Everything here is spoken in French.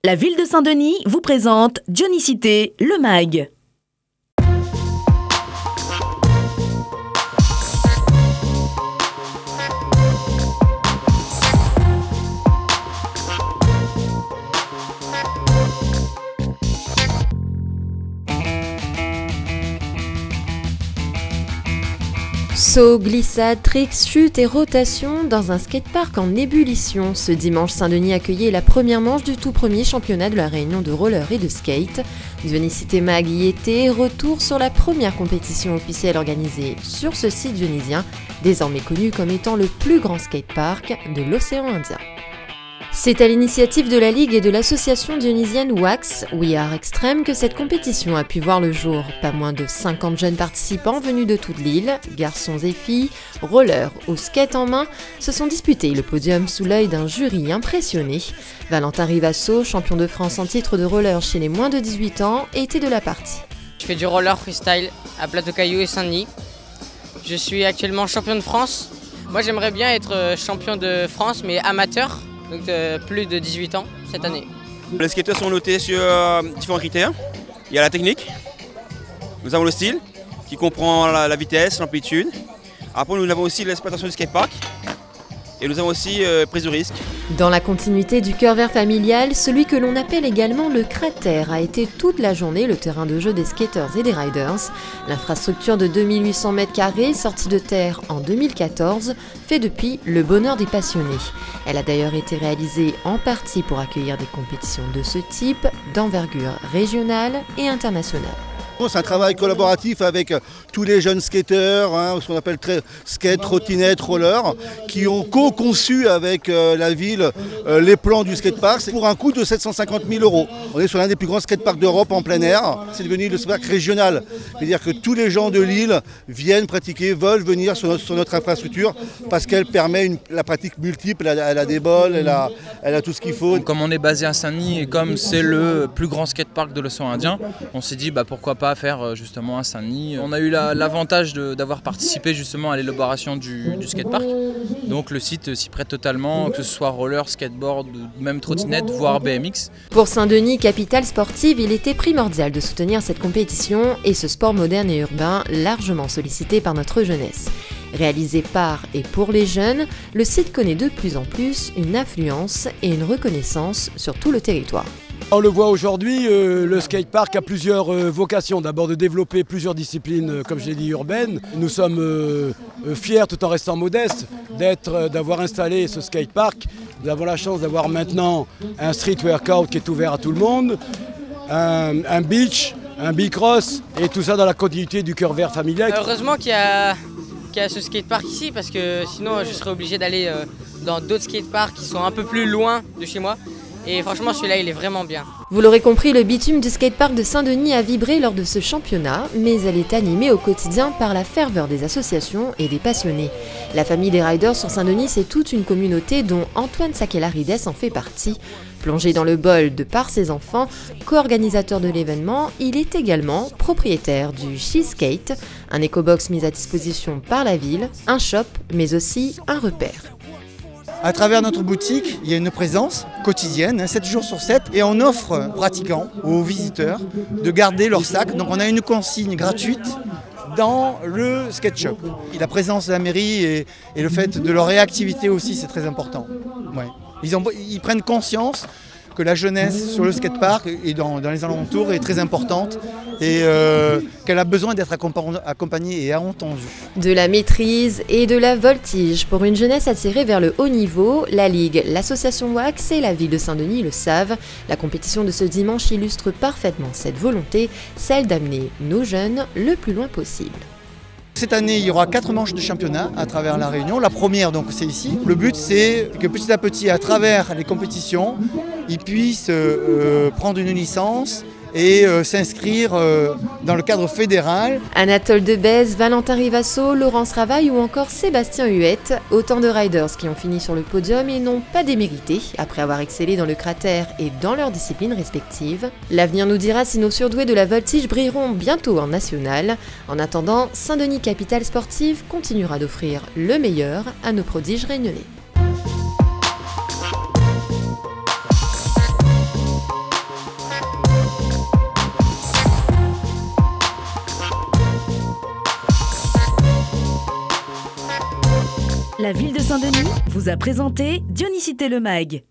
La ville de Saint-Denis vous présente Dionysité, le MAG. Saut, glissade, tricks, chute et rotation dans un skatepark en ébullition. Ce dimanche, Saint-Denis accueillait la première manche du tout premier championnat de la Réunion de roller et de skate. Dionysité MAG y était, retour sur la première compétition officielle organisée sur ce site dionysien, désormais connu comme étant le plus grand skatepark de l'océan Indien. C'est à l'initiative de la Ligue et de l'association dionysienne WAX, We Are Extreme, que cette compétition a pu voir le jour. Pas moins de 50 jeunes participants venus de toute l'île, garçons et filles, rollers ou skate en main, se sont disputés le podium sous l'œil d'un jury impressionné. Valentin Rivasso, champion de France en titre de roller chez les moins de 18 ans, était de la partie. Je fais du roller freestyle à Plateau-Caillou et Saint-Denis. Je suis actuellement champion de France. Moi j'aimerais bien être champion de France mais amateur. Donc plus de 18 ans cette année. Les skateurs sont notés sur différents critères. Il y a la technique, nous avons le style qui comprend la vitesse, l'amplitude. Après nous avons aussi l'exploitation du skatepark et nous avons aussi prise de risque. Dans la continuité du cœur vert familial, celui que l'on appelle également le cratère a été toute la journée le terrain de jeu des skaters et des riders. L'infrastructure de 2800 m², sortie de terre en 2014, fait depuis le bonheur des passionnés. Elle a d'ailleurs été réalisée en partie pour accueillir des compétitions de ce type, d'envergure régionale et internationale. C'est un travail collaboratif avec tous les jeunes skateurs, ce qu'on appelle skate, trottinette, roller, qui ont co-conçu avec la ville les plans du skatepark pour un coût de 750 000 €. On est sur l'un des plus grands skateparks d'Europe en plein air. C'est devenu le skatepark régional. C'est-à-dire que tous les gens de l'île viennent pratiquer, veulent venir sur notre infrastructure parce qu'elle permet la pratique multiple. Elle a des bols, elle a tout ce qu'il faut. Comme on est basé à Saint-Denis et comme c'est le plus grand skatepark de l'océan Indien, on s'est dit pourquoi pas faire justement à Saint-Denis. On a eu l'avantage d'avoir participé justement à l'élaboration du skatepark. Donc le site s'y prête totalement, que ce soit roller, skateboard, même trottinette, voire BMX. Pour Saint-Denis, capitale sportive, il était primordial de soutenir cette compétition et ce sport moderne et urbain largement sollicité par notre jeunesse. Réalisé par et pour les jeunes, le site connaît de plus en plus une influence et une reconnaissance sur tout le territoire. On le voit aujourd'hui, le skatepark a plusieurs vocations. D'abord de développer plusieurs disciplines, comme je l'ai dit, urbaines. Nous sommes fiers, tout en restant modestes, d'avoir installé ce skatepark. Nous avons la chance d'avoir maintenant un street workout qui est ouvert à tout le monde, un beach, un bicross, et tout ça dans la continuité du cœur vert familial. Heureusement qu'il y a ce skatepark ici, parce que sinon je serais obligé d'aller dans d'autres skateparks qui sont un peu plus loin de chez moi. Et franchement, celui-là, il est vraiment bien. Vous l'aurez compris, le bitume du skatepark de Saint-Denis a vibré lors de ce championnat, mais elle est animée au quotidien par la ferveur des associations et des passionnés. La famille des riders sur Saint-Denis, c'est toute une communauté dont Antoine Sakelarides en fait partie. Plongé dans le bol de par ses enfants, co-organisateur de l'événement, il est également propriétaire du She-Skate, un éco-box mis à disposition par la ville, un shop, mais aussi un repère. À travers notre boutique, il y a une présence quotidienne, 7 jours sur 7, et on offre aux pratiquants, aux visiteurs, de garder leur sac. Donc on a une consigne gratuite dans le skate shop. Et la présence de la mairie et le fait de leur réactivité aussi, c'est très important. Ouais. Ils prennent conscience que la jeunesse sur le skatepark et dans les alentours est très importante et qu'elle a besoin d'être accompagnée et entendue. De la maîtrise et de la voltige pour une jeunesse attirée vers le haut niveau, la Ligue, l'association WAX et la ville de Saint-Denis le savent. La compétition de ce dimanche illustre parfaitement cette volonté, celle d'amener nos jeunes le plus loin possible. Cette année, il y aura 4 manches de championnat à travers la Réunion. La première, donc, c'est ici. Le but, c'est que petit à petit, à travers les compétitions, ils puissent prendre une licence et s'inscrire dans le cadre fédéral. Anatole Debèze, Valentin Rivasso, Laurence Ravaille ou encore Sébastien Huette, autant de riders qui ont fini sur le podium et n'ont pas démérité après avoir excellé dans le cratère et dans leurs disciplines respectives. L'avenir nous dira si nos surdoués de la voltige brilleront bientôt en national. En attendant, Saint-Denis, capitale sportive, continuera d'offrir le meilleur à nos prodiges réunionnais. La ville de Saint-Denis vous a présenté Dionysité le Mag.